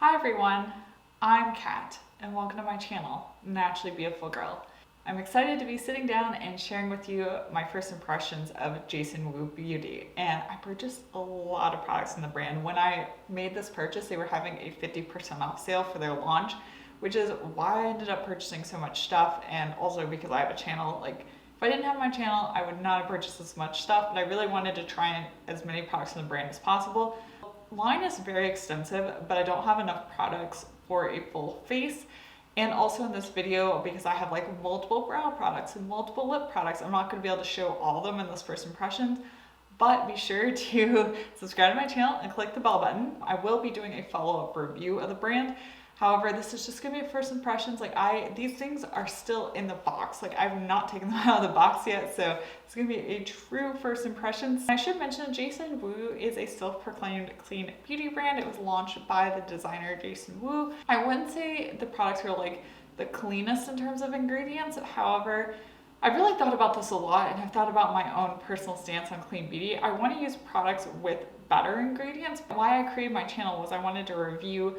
Hi everyone, I'm Kat and welcome to my channel, Naturally Beautiful Girl. I'm excited to be sitting down and sharing with you my first impressions of Jason Wu Beauty, and I purchased a lot of products in the brand. When I made this purchase, they were having a 50% off sale for their launch, which is why I ended up purchasing so much stuff, and also because I have a channel. Like, if I didn't have my channel, I would not have purchased this much stuff, but I really wanted to try as many products in the brand as possible. Line is very extensive, but I don't have enough products for a full face. And also in this video, because I have like multiple brow products and multiple lip products, I'm not going to be able to show all of them in this first impressions. But be sure to subscribe to my channel and click the bell button. I will be doing a follow-up review of the brand. However, this is just gonna be a first impressions. These things are still in the box. Like, I've not taken them out of the box yet, so it's gonna be a true first impressions. I should mention Jason Wu is a self-proclaimed clean beauty brand. It was launched by the designer Jason Wu. I wouldn't say the products are like the cleanest in terms of ingredients. However, I've really thought about this a lot, and I've thought about my own personal stance on clean beauty. I want to use products with better ingredients. Why I created my channel was I wanted to review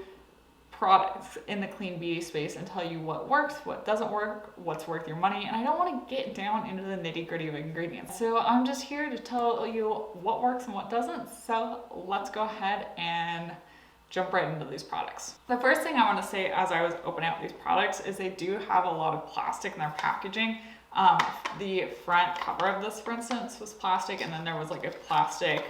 products in the clean beauty space and tell you what works, what doesn't work, what's worth your money, and I don't want to get down into the nitty-gritty of ingredients. So I'm just here to tell you what works and what doesn't. So let's go ahead and jump right into these products. The first thing I want to say as I was opening up these products is they do have a lot of plastic in their packaging. The front cover of this, for instance, was plastic, and then there was like a plastic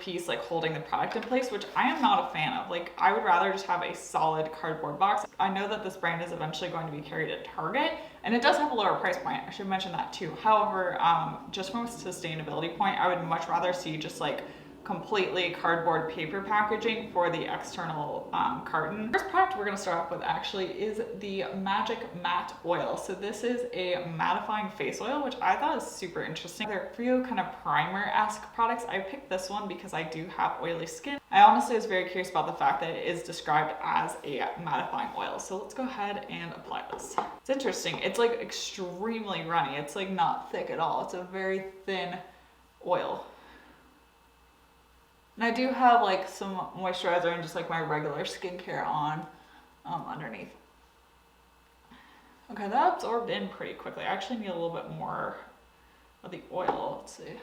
piece like holding the product in place, which I am not a fan of. Like, I would rather just have a solid cardboard box. I know that this brand is eventually going to be carried at Target, and it does have a lower price point. I should mention that too. However, just from a sustainability point, I would much rather see just like completely cardboard paper packaging for the external carton. First product we're going to start off with actually is the Magic Matte Oil. So this is a mattifying face oil, which I thought is super interesting. They're few kind of primer-esque products. I picked this one because I do have oily skin. I honestly was very curious about the fact that it is described as a mattifying oil. So let's go ahead and apply this. It's interesting. It's like extremely runny. It's like not thick at all. It's a very thin oil. And I do have like some moisturizer and just like my regular skincare on underneath. Okay, that absorbed in pretty quickly. I actually need a little bit more of the oil. Let's see.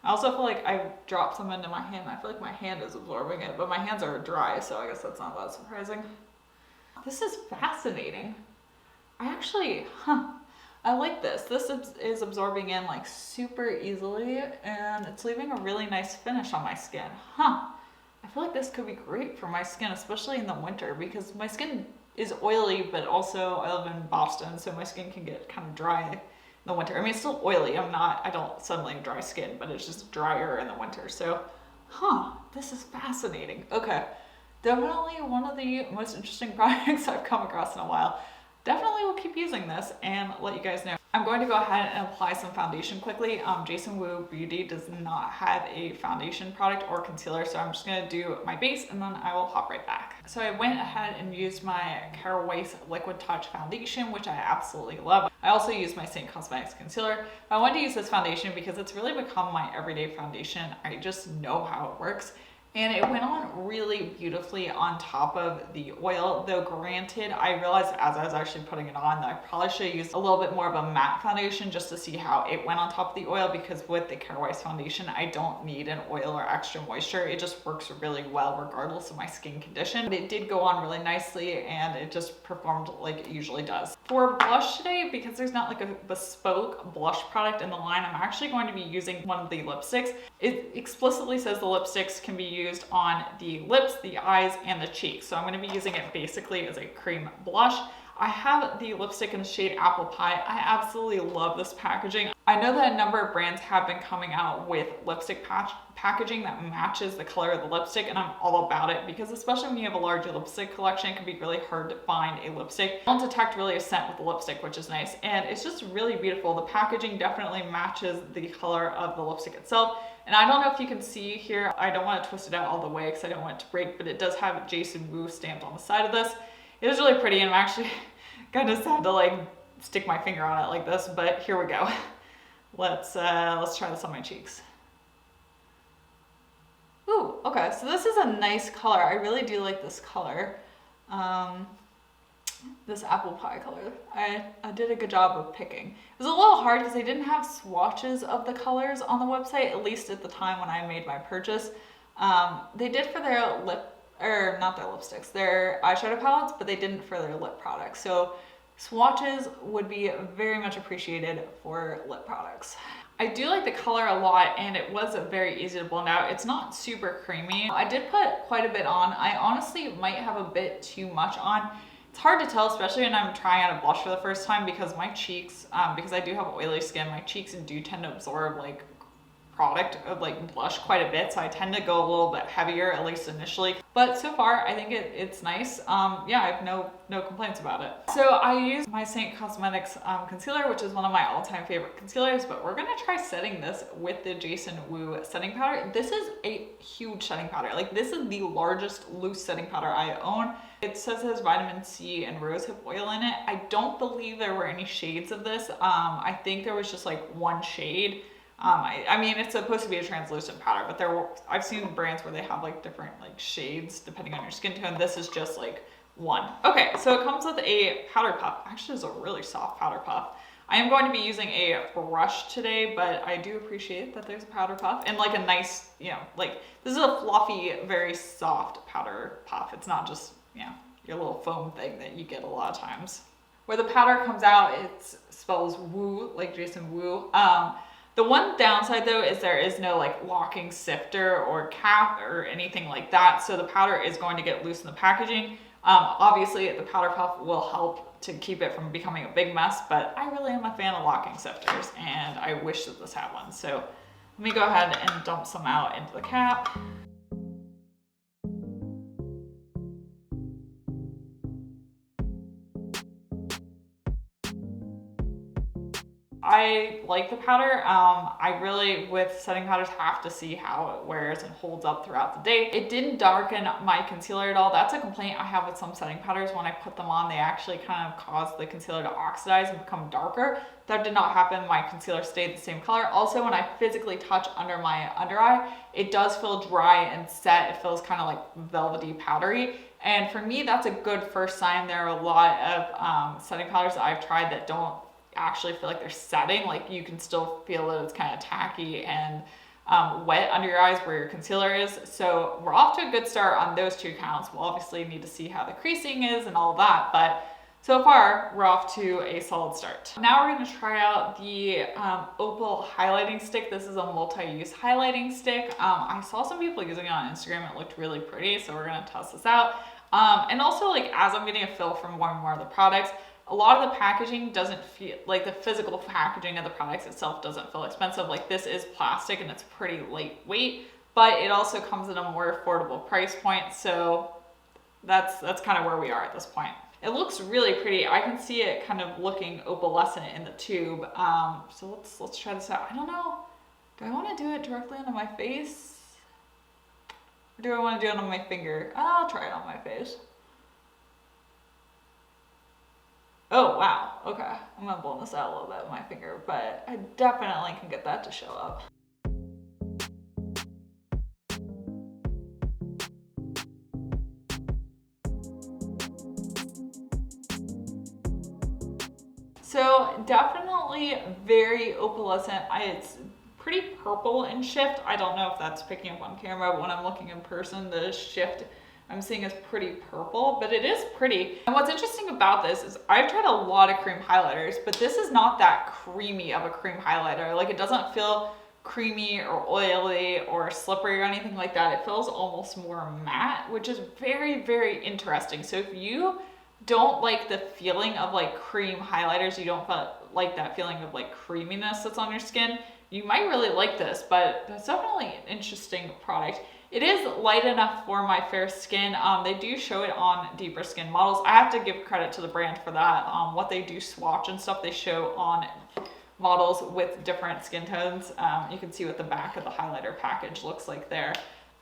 I also feel like I dropped some into my hand. I feel like my hand is absorbing it, but my hands are dry, so I guess that's not that surprising. This is fascinating. I like this. This is absorbing in like super easily, and it's leaving a really nice finish on my skin. I feel like this could be great for my skin, especially in the winter, because my skin is oily, but also I live in Boston, so my skin can get kind of dry in the winter. I mean, it's still oily. I don't suddenly have dry skin, but it's just drier in the winter. So, this is fascinating. Okay, definitely one of the most interesting products I've come across in a while. Definitely will keep using this and let you guys know. I'm going to go ahead and apply some foundation quickly. Jason Wu Beauty does not have a foundation product or concealer, so I'm just going to do my base and then I will hop right back. So I went ahead and used my Weis Liquid Touch foundation, which I absolutely love. I also used my Saint Cosmetics concealer. I wanted to use this foundation because it's really become my everyday foundation. I just know how it works. And it went on really beautifully on top of the oil, though granted, I realized as I was actually putting it on that I probably should have used a little bit more of a matte foundation just to see how it went on top of the oil, because with the Weis foundation, I don't need an oil or extra moisture. It just works really well regardless of my skin condition. But it did go on really nicely, and it just performed like it usually does. For blush today, because there's not like a bespoke blush product in the line, I'm actually going to be using one of the lipsticks. It explicitly says the lipsticks can be used on the lips, the eyes, and the cheeks. So I'm going to be using it basically as a cream blush. I have the lipstick in the shade Apple Pie. I absolutely love this packaging. I know that a number of brands have been coming out with lipstick packaging that matches the color of the lipstick, and I'm all about it, because especially when you have a large lipstick collection, it can be really hard to find a lipstick. I don't detect really a scent with the lipstick, which is nice, and it's just really beautiful. The packaging definitely matches the color of the lipstick itself. And I don't know if you can see here, I don't want to twist it out all the way because I don't want it to break, but it does have Jason Wu stamped on the side of this. It is really pretty, and I'm actually kind of sad to like stick my finger on it like this, but here we go. Let's try this on my cheeks. Ooh, okay, so this is a nice color. I really do like this color. This apple pie color. I did a good job of picking. It was a little hard because they didn't have swatches of the colors on the website, at least at the time when I made my purchase. They did for their not their lipsticks, their eyeshadow palettes, but they didn't for their lip products. So swatches would be very much appreciated for lip products. I do like the color a lot, and it was very easy to blend out. It's not super creamy. I did put quite a bit on. I honestly might have a bit too much on. It's hard to tell, especially when I'm trying out a blush for the first time, because my cheeks, because I do have oily skin, my cheeks do tend to absorb like product of like blush quite a bit, so I tend to go a little bit heavier, at least initially. But so far I think it's nice. Yeah, I have no complaints about it. So I use my Saint Cosmetics concealer, which is one of my all-time favorite concealers, but we're gonna try setting this with the Jason Wu setting powder. This is a huge setting powder. Like, this is the largest loose setting powder I own. It says it has vitamin C and rosehip oil in it. I don't believe there were any shades of this. I think there was just like one shade. I mean, it's supposed to be a translucent powder, but I've seen brands where they have like different like shades depending on your skin tone. This is just like one. Okay, so it comes with a powder puff. Actually, it's a really soft powder puff. I am going to be using a brush today, but I do appreciate that there's a powder puff and like a nice, you know, like this is a fluffy, very soft powder puff. It's not just, you know, your little foam thing that you get a lot of times. Where the powder comes out, it spells Wu, like Jason Wu. The one downside though is there is no like locking sifter or cap or anything like that. So the powder is going to get loose in the packaging. Obviously the powder puff will help to keep it from becoming a big mess, but I really am a fan of locking sifters and I wish that this had one. So let me go ahead and dump some out into the cap. I like the powder. I really, with setting powders, have to see how it wears and holds up throughout the day. It didn't darken my concealer at all. That's a complaint I have with some setting powders. When I put them on, they actually kind of cause the concealer to oxidize and become darker. That did not happen. My concealer stayed the same color. Also, when I physically touch under my under eye, it does feel dry and set. It feels kind of like velvety powdery. And for me, that's a good first sign. There are a lot of setting powders that I've tried that don't actually feel like they're setting. Like, you can still feel that it's kind of tacky and wet under your eyes where your concealer is. So we're off to a good start on those two counts. We'll obviously need to see how the creasing is and all that, but so far we're off to a solid start. Now we're going to try out the Opal highlighting stick. This is a multi-use highlighting stick. I saw some people using it on Instagram. It looked really pretty, so we're going to test this out. And also, like, as I'm getting a feel for more and more of the products, a lot of the packaging doesn't feel like the physical packaging of the products itself doesn't feel expensive. Like, this is plastic and it's pretty lightweight, but it also comes at a more affordable price point. So that's kind of where we are at this point. It looks really pretty. I can see it kind of looking opalescent in the tube. So let's try this out. I don't know. Do I want to do it directly onto my face? Or do I want to do it on my finger? I'll try it on my face. Oh, wow. Okay. I'm gonna blow this out a little bit with my finger, but I definitely can get that to show up. So definitely very opalescent. It's pretty purple in shift. I don't know if that's picking up on camera, but when I'm looking in person, the shift I'm seeing is pretty purple, but it is pretty. And what's interesting about this is I've tried a lot of cream highlighters, but this is not that creamy of a cream highlighter. Like, it doesn't feel creamy or oily or slippery or anything like that. It feels almost more matte, which is very, very interesting. So if you don't like the feeling of like cream highlighters, you don't like that feeling of like creaminess that's on your skin, you might really like this, but that's definitely an interesting product. It is light enough for my fair skin. They do show it on deeper skin models. I have to give credit to the brand for that. What they do swatch and stuff, they show on models with different skin tones. You can see what the back of the highlighter package looks like there.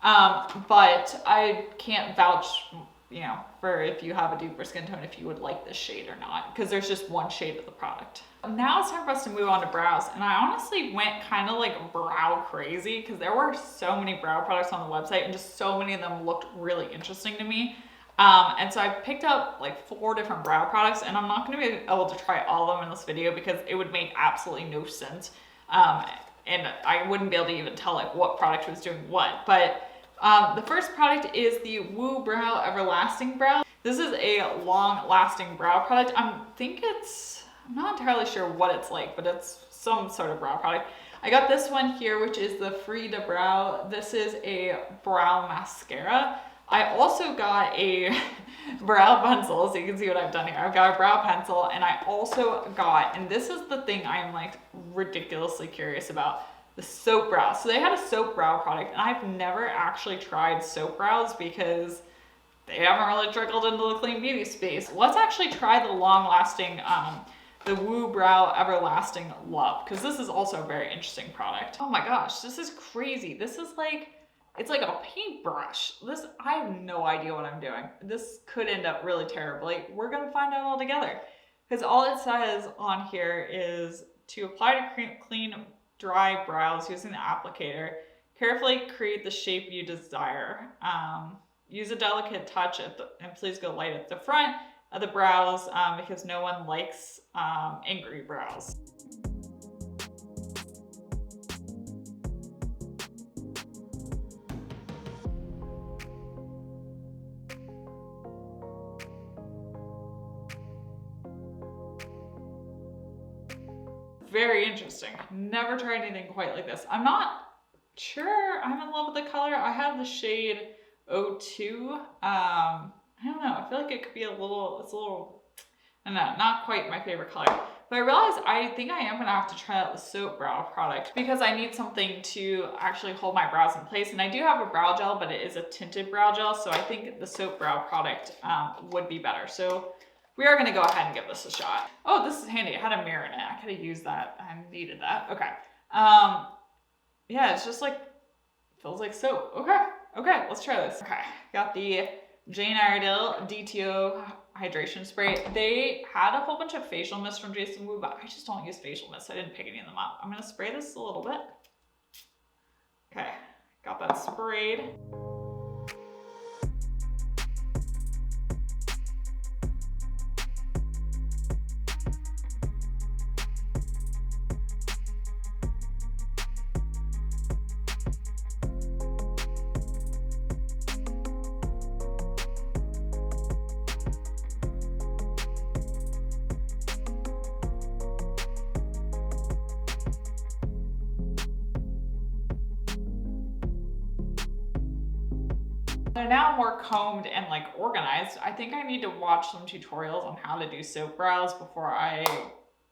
But I can't vouch you know, for if you have a deeper skin tone, if you would like this shade or not, because there's just one shade of the product. Now it's time for us to move on to brows, and I honestly went kind of like brow crazy because there were so many brow products on the website and just so many of them looked really interesting to me. And so I picked up like 4 different brow products, and I'm not going to be able to try all of them in this video because it would make absolutely no sense. And I wouldn't be able to even tell like what product was doing what. But the first product is the Woo Brow Everlasting Brow. This is a long-lasting brow product. I'm not entirely sure what it's like, but it's some sort of brow product. I got this one here, which is the Free to Brow. This is a brow mascara. I also got a brow pencil, so you can see what I've done here. I've got a brow pencil, and I also got, and this is the thing I'm like ridiculously curious about, the soap brow. So they had a soap brow product, and I've never actually tried soap brows because they haven't really trickled into the clean beauty space. Let's actually try the long-lasting, the Woo Brow Everlasting Love, because this is also a very interesting product. Oh my gosh, this is crazy. This is like, it's like a paintbrush. I have no idea what I'm doing. This could end up really terribly. We're gonna find out all together. Because all it says on here is to apply to clean dry brows using the applicator. Carefully create the shape you desire. Use a delicate touch and please go light at the front of the brows because no one likes angry brows. Very interesting. Never tried anything quite like this. I'm not sure I'm in love with the color. I have the shade 02. I don't know. I feel like it could be it's a little, I don't know, not quite my favorite color. But I realized I think I am gonna have to try out the soap brow product because I need something to actually hold my brows in place. And I do have a brow gel, but it is a tinted brow gel. So I think the soap brow product would be better. So we are gonna go ahead and give this a shot. Oh, this is handy. It had a mirror in it. I could have used that. I needed that. Okay. Yeah, it's just like, feels like soap. Okay, let's try this. Okay, got the Jane Iredale DTO hydration spray. They had a whole bunch of facial mist from Jason Wu, but I just don't use facial mist. So I didn't pick any of them up. I'm gonna spray this a little bit. Okay, got that sprayed. They're now more combed and like organized. I think I need to watch some tutorials on how to do soap brows before I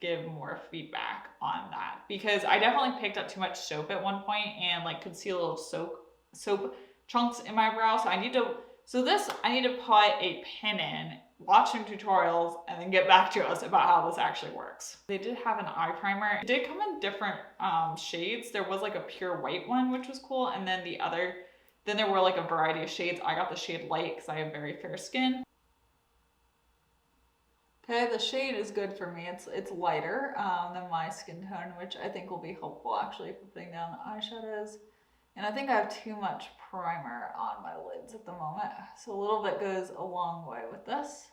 give more feedback on that, because I definitely picked up too much soap at one point and like could see a little soap chunks in my brow. So I need to put a pin in, watch some tutorials, and then get back to us about how this actually works. They did have an eye primer. It did come in different shades. There was like a pure white one, which was cool, and then then there were like a variety of shades. I got the shade light because I have very fair skin. Okay, the shade is good for me. It's lighter than my skin tone, which I think will be helpful actually for putting down the eyeshadows. And I think I have too much primer on my lids at the moment. So a little bit goes a long way with this.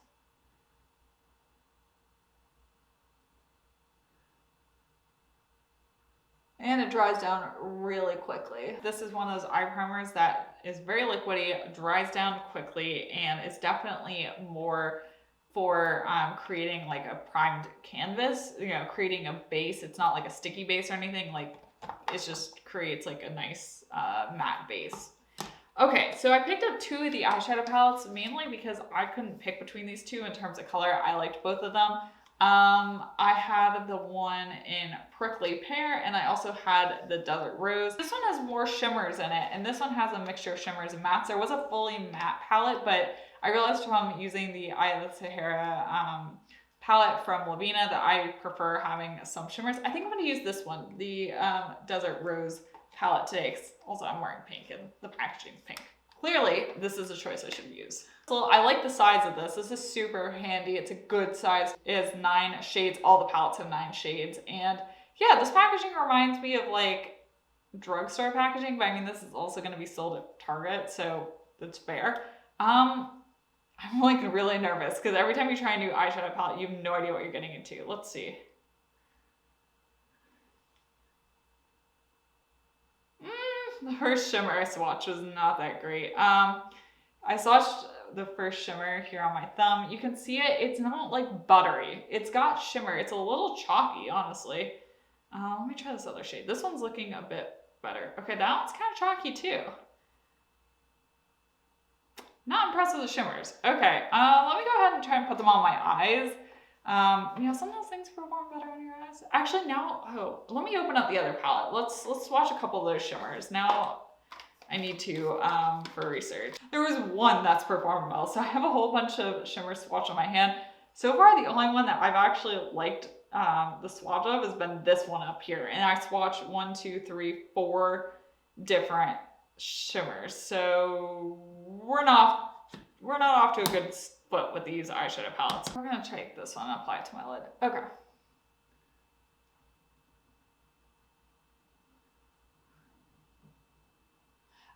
And it dries down really quickly. This is one of those eye primers that is very liquidy, dries down quickly, and is definitely more for creating like a primed canvas, you know, creating a base. It's not like a sticky base or anything, like it just creates like a nice matte base. Okay, so I picked up 2 of the eyeshadow palettes mainly because I couldn't pick between these 2 in terms of color. I liked both of them. I had the one in Prickly Pear, and I also had the Desert Rose. This one has more shimmers in it, and this one has a mixture of shimmers and mattes. There was a fully matte palette, but I realized from using the Eye of the Sahara palette from Lavina that I prefer having some shimmers. I think I'm going to use this one, the Desert Rose palette today, because also I'm wearing pink and the packaging's pink. Clearly, this is a choice I should use. So I like the size of this. This is super handy. It's a good size. It has 9 shades. All the palettes have 9 shades. And yeah, this packaging reminds me of like drugstore packaging, but I mean, this is also going to be sold at Target, so that's fair. I'm like really nervous because every time you try a new eyeshadow palette, you have no idea what you're getting into. Let's see. The first shimmer I swatched was not that great. I swatched the first shimmer here on my thumb. You can see it, it's not like buttery. It's got shimmer. It's a little chalky, honestly. Let me try this other shade. This one's looking a bit better. Okay, that one's kind of chalky too. Not impressed with the shimmers. Okay, let me go ahead and try and put them on my eyes. You know, some of those things perform better on your eyes. Actually, now, let me open up the other palette. Let's swatch a couple of those shimmers. Now, I need to, for research. There was one that's performed well, so I have a whole bunch of shimmers swatched on my hand. So far, the only one that I've actually liked the swatch of has been this one up here. And I swatched 1, 2, 3, 4 different shimmers. So we're not off to a good foot with these eyeshadow palettes. We're gonna take this one and apply it to my lid. Okay.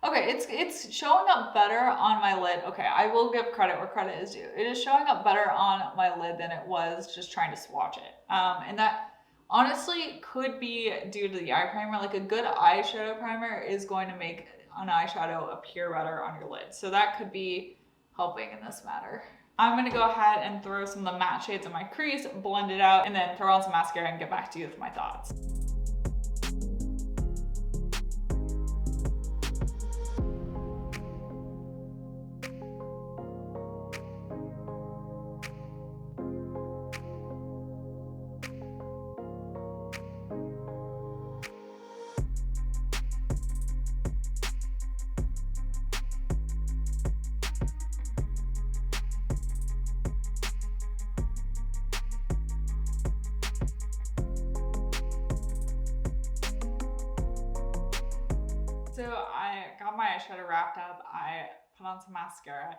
Okay, it's showing up better on my lid. Okay, I will give credit where credit is due. It is showing up better on my lid than it was just trying to swatch it. And that honestly could be due to the eye primer. Like a good eyeshadow primer is going to make an eyeshadow appear better on your lid. So that could be helping in this matter. I'm gonna go ahead and throw some of the matte shades in my crease, blend it out, and then throw on some mascara and get back to you with my thoughts. So I got my eyeshadow wrapped up. I put on some mascara.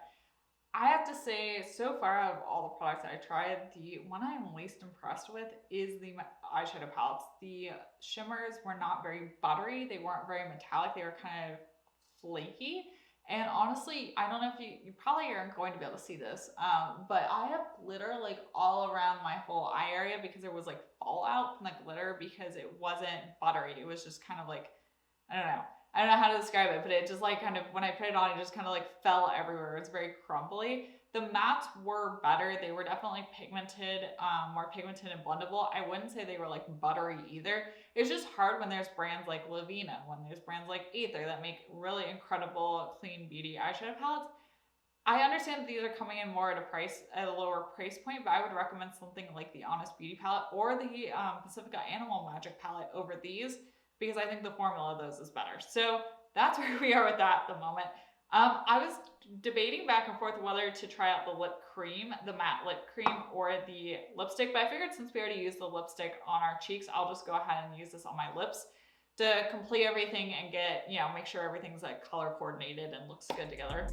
I have to say, so far out of all the products I tried, the one I'm least impressed with is the eyeshadow palettes. The shimmers were not very buttery. They weren't very metallic. They were kind of flaky. And honestly, I don't know if you probably aren't going to be able to see this, but I have glitter like all around my whole eye area because there was like fallout from the glitter because it wasn't buttery. It was just kind of like, I don't know how to describe it, but it just like kind of, when I put it on, it just kind of like fell everywhere. It was very crumbly. The mattes were better. They were definitely pigmented, more pigmented and blendable. I wouldn't say they were like buttery either. It's just hard when there's brands like Lavina, when there's brands like Aether that make really incredible clean beauty eyeshadow palettes. I understand that these are coming in more at a lower price point, but I would recommend something like the Honest Beauty palette or the Pacifica Animal Magic palette over these, because I think the formula of those is better. So that's where we are with that at the moment. I was debating back and forth whether to try out the lip cream, the matte lip cream, or the lipstick, but I figured since we already used the lipstick on our cheeks, I'll just go ahead and use this on my lips to complete everything and get, you know, make sure everything's like color coordinated and looks good together.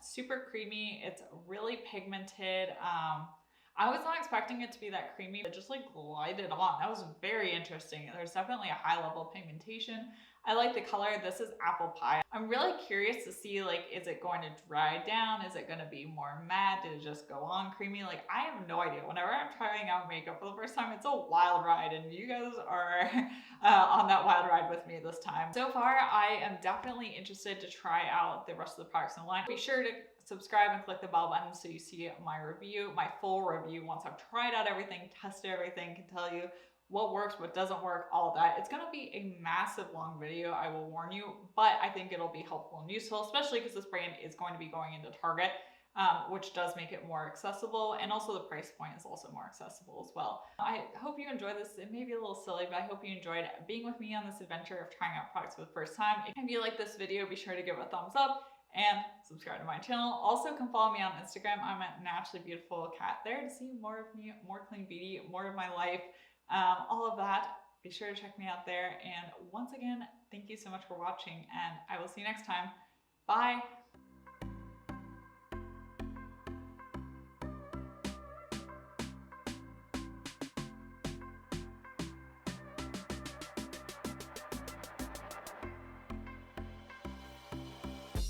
Super creamy. It's really pigmented. I was not expecting it to be that creamy, but just like glided on. That was very interesting. There's definitely a high level of pigmentation. I like the color. This is Apple Pie. I'm really curious to see, like, is it going to dry down? Is it going to be more matte? Did it just go on creamy? Like, I have no idea. Whenever I'm trying out makeup for the first time, it's a wild ride, and you guys are on that wild ride with me this time. So far, I am definitely interested to try out the rest of the products in the line. Be sure to subscribe and click the bell button so you see my review, my full review once I've tried out everything, tested everything, can tell you what works, what doesn't work, all of that. It's gonna be a massive long video, I will warn you, but I think it'll be helpful and useful, especially because this brand is going to be going into Target, which does make it more accessible, and also the price point is also more accessible as well. I hope you enjoyed this. It may be a little silly, but I hope you enjoyed being with me on this adventure of trying out products for the first time. If you like this video, be sure to give it a thumbs up. and subscribe to my channel. Also, come follow me on Instagram. I'm at naturallybeautifulgirlkat there to see more of me, more clean beauty, more of my life, all of that. Be sure to check me out there. And once again, thank you so much for watching, and I will see you next time. Bye.